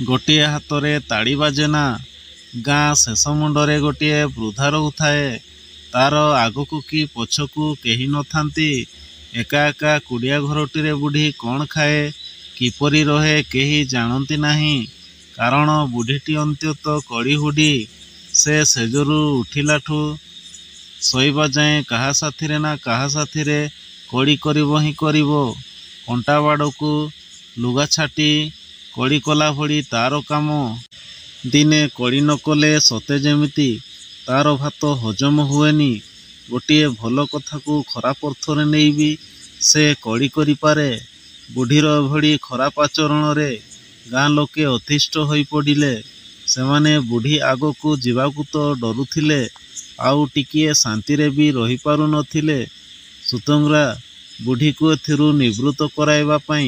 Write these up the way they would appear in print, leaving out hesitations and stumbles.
ଗୋଟିଏ ହାତରେ ତାଳି ବାଜେ ନା। ଗାଁ ଶେଷ ମୁଣ୍ଡରେ ଗୋଟିଏ ବୃଦ୍ଧା ରହୁଥାଏ। ତାର ଆଗକୁ କି ପଛକୁ କେହି ନଥାନ୍ତି। ଏକା ଏକା କୁଡ଼ିଆ ଘରଟିରେ ବୁଢ଼ୀ କ'ଣ ଖାଏ, କିପରି ରହେ କେହି ଜାଣନ୍ତି ନାହିଁ। କାରଣ ବୁଢ଼ୀଟି ଅନ୍ତତଃ କଳିହୁଡ଼ି। ସେ ଶେଯରୁ ଉଠିଲାଠୁ ଶୋଇବା ଯାଏଁ କାହା ସାଥିରେ ନା କାହା ସାଥିରେ କଳି କରିବ ହିଁ କରିବ। କଣ୍ଟା ବାଡ଼କୁ ଲୁଗା ଛାଟି କଳି କଲା ଭଳି ତାର କାମ। ଦିନେ କଳି ନ କଲେ ସତେ ଯେମିତି ତାର ଭାତ ହଜମ ହୁଏନି। ଗୋଟିଏ ଭଲ କଥାକୁ ଖରାପ ଅର୍ଥରେ ନେଇ ବି ସେ କଳି କରିପାରେ। ବୁଢ଼ୀର ଏଭଳି ଖରାପ ଆଚରଣରେ ଗାଁ ଲୋକେ ଅତିଷ୍ଠ ହୋଇପଡ଼ିଲେ। ସେମାନେ ବୁଢ଼ୀ ଆଗକୁ ଯିବାକୁ ତ ଡରୁଥିଲେ, ଆଉ ଟିକିଏ ଶାନ୍ତିରେ ବି ରହିପାରୁ ନଥିଲେ। ସୁତରାଂ ବୁଢ଼ୀକୁ ଏଥିରୁ ନିବୃତ୍ତ କରାଇବା ପାଇଁ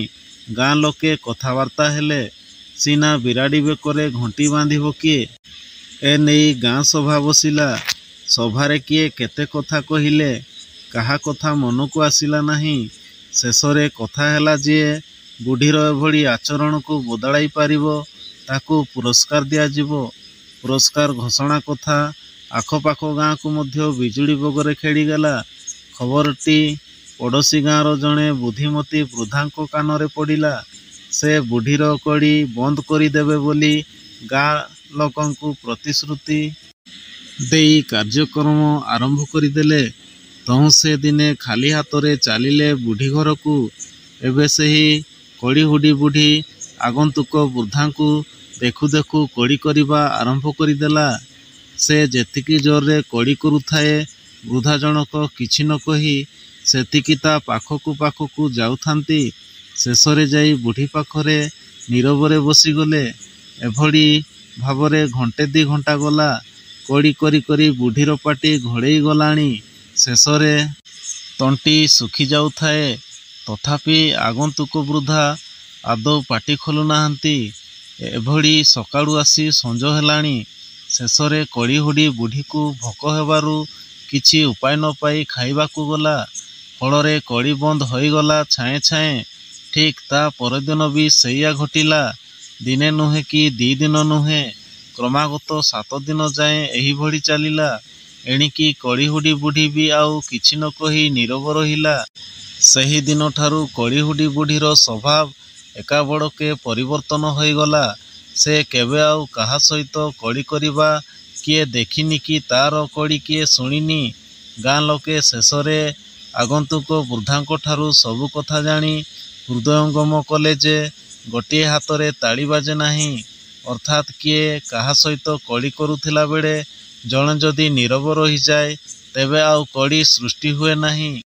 ଗାଁ ଲୋକେ କଥାବାର୍ତ୍ତା ହେଲେ। ସିନା ବିରାଡ଼ି ବେକରେ ଘଣ୍ଟି ବାନ୍ଧିବ କିଏ? ଏ ନେଇ ଗାଁ ସଭା ବସିଲା। ସଭାରେ କିଏ କେତେ କଥା କହିଲେ। କାହା କଥା ମନକୁ ଆସିଲା ନାହିଁ। ଶେଷରେ କଥା ହେଲା, ଯିଏ ବୁଢ଼ୀର ଏଭଳି ଆଚରଣକୁ ବଦଳାଇ ପାରିବ ତାକୁ ପୁରସ୍କାର ଦିଆଯିବ। ପୁରସ୍କାର ଘୋଷଣା କଥା ଆଖପାଖ ଗାଁକୁ ମଧ୍ୟ ବିଜୁଳି ବଗରେ ଖେଳିଗଲା। ଖବରଟି ପଡ଼ୋଶୀ ଗାଁର ଜଣେ ବୁଦ୍ଧିମତୀ ବୃଦ୍ଧାଙ୍କ କାନରେ ପଡ଼ିଲା। ସେ ବୁଢ଼ୀର କଳି ବନ୍ଦ କରିଦେବେ ବୋଲି ଗାଁ ଲୋକଙ୍କୁ ପ୍ରତିଶ୍ରୁତି ଦେଇ କାର୍ଯ୍ୟକ୍ରମ ଆରମ୍ଭ କରିଦେଲେ। ତହୁଁ ସେ ଦିନେ ଖାଲି ହାତରେ ଚାଲିଲେ ବୁଢ଼ୀ ଘରକୁ। ଏବେ ସେହି କଳିହୁଡ଼ି ବୁଢ଼ୀ ଆଗନ୍ତୁକ ବୃଦ୍ଧାଙ୍କୁ ଦେଖୁ ଦେଖୁ କଳି କରିବା ଆରମ୍ଭ କରିଦେଲା। ସେ ଯେତିକି ଜୋରରେ କଳି କରୁଥାଏ, ବୃଦ୍ଧା ଜଣକ କିଛି ନ କହି ସେତିକି ତା ପାଖକୁ ପାଖକୁ ଯାଉଥାନ୍ତି। ଶେଷରେ ଯାଇ ବୁଢ଼ୀ ପାଖରେ ନୀରବରେ ବସିଗଲେ। ଏଭଳି ଭାବରେ ଘଣ୍ଟେ ଦି ଘଣ୍ଟା ଗଲା। କଳି କରି କରି ବୁଢ଼ୀର ପାଟି ଘୋଳେଇ ଗଲାଣି। ଶେଷରେ ତଣ୍ଟି ଶୁଖି ଯାଉଥାଏ। ତଥାପି ଆଗନ୍ତୁକ ବୃଦ୍ଧା ଆଦୌ ପାଟି ଖୋଲୁ ନାହାନ୍ତି। ଏଭଳି ସକାଳୁ ଆସି ସଞ୍ଜ ହେଲାଣି। ଶେଷରେ କଳିହୁଡ଼ି ବୁଢ଼ୀକୁ ଭୋକ ହେବାରୁ କିଛି ଉପାୟ ନ ପାଇ ଖାଇବାକୁ ଗଲା। ଫଳରେ କଳି ବନ୍ଦ ହୋଇଗଲା ଛାଏଁ ଛାଏଁ। ଠିକ୍ ତା ପରଦିନ ବି ସେଇଆ ଘଟିଲା। ଦିନେ ନୁହେଁ କି 2 ଦିନ ନୁହେଁ, କ୍ରମାଗତ 7 ଦିନ ଯାଏଁ ଏହିଭଳି ଚାଲିଲା। ଏଣିକି କଳିହୁଡ଼ି ବୁଢ଼ୀ ବି ଆଉ କିଛି ନ କହି ନୀରବ ରହିଲା। ସେହି ଦିନଠାରୁ କଳିହୁଡ଼ି ବୁଢ଼ୀର ସ୍ୱଭାବ ଏକାବେଳକେ ପରିବର୍ତ୍ତନ ହୋଇଗଲା। ସେ କେବେ ଆଉ କାହା ସହିତ କଳି କରିବା କିଏ ଦେଖିନି କି ତାର କଳି କିଏ ଶୁଣିନି। ଗାଁ ଲୋକେ ଶେଷରେ ଆଗନ୍ତୁକ ବୃଦ୍ଧାଙ୍କଠାରୁ ସବୁ କଥା ଜାଣି ହୃଦୟଙ୍ଗମ କଲେ ଯେ ଗୋଟିଏ ହାତରେ ତାଳି ବାଜେ ନାହିଁ। ଅର୍ଥାତ୍ କିଏ କାହା ସହିତ କଳି କରୁଥିଲା ବେଳେ ଜଣେ ଯଦି ନୀରବ ରହିଯାଏ, ତେବେ ଆଉ କଳି ସୃଷ୍ଟି ହୁଏ ନାହିଁ।